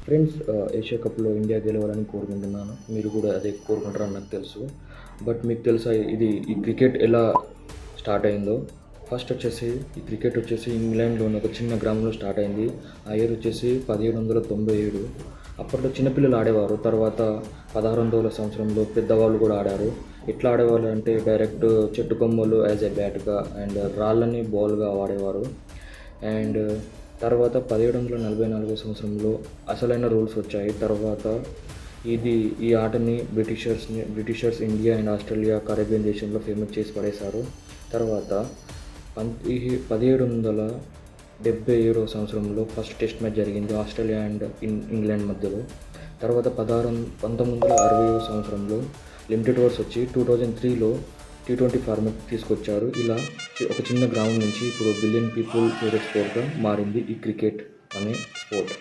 Friends, Asia కప్‌లో India గెలవాలని కోరుకుంటున్నాను. మీరు కూడా అదే కోరుకుంటారని నాకు తెలుసు. బట్ మీకు తెలుసా ఈ క్రికెట్ ఎలా స్టార్ట్ అయిందో? ఫస్ట్ వచ్చేసి ఈ క్రికెట్ వచ్చేసి ఇంగ్లాండ్‌లోని ఒక చిన్న గ్రామంలో స్టార్ట్ అయింది. ఆ ఇయర్ వచ్చేసి 1797. అప్పట్లో చిన్నపిల్లలు ఆడేవారు. తర్వాత 1600ల సంవత్సరంలో పెద్దవాళ్ళు కూడా ఆడారు. ఎట్లా ఆడేవాళ్ళు అంటే డైరెక్ట్ చెట్టు కొమ్మలు యాజ్ ఎ బ్యాట్‌గా అండ్ రాళ్ళని బాల్‌గా వాడేవారు. అండ్ తర్వాత 1744 సంవత్సరంలో అసలైన రూల్స్ వచ్చాయి. తర్వాత ఈ ఆటని Britishers India and Australia, Caribbean దేశంలో ఫేమస్ చేసి పడేశారు. తర్వాత 1777వ సంవత్సరంలో ఫస్ట్ టెస్ట్ మ్యాచ్ జరిగింది ఆస్ట్రేలియా అండ్ ఇంగ్లాండ్ మధ్యలో. తర్వాత 1960వ సంవత్సరంలో లిమిటెడ్ ఓవర్స్ వచ్చి 2003లో T20 ఫార్మాట్ తీసుకొచ్చారు. ఇలా ఒక చిన్న గ్రౌండ్ నుంచి ఇప్పుడు బిలియన్ పీపుల్ ఫేవరెట్ స్పోర్ట్గా మారింది ఈ క్రికెట్ అనే స్పోర్ట్.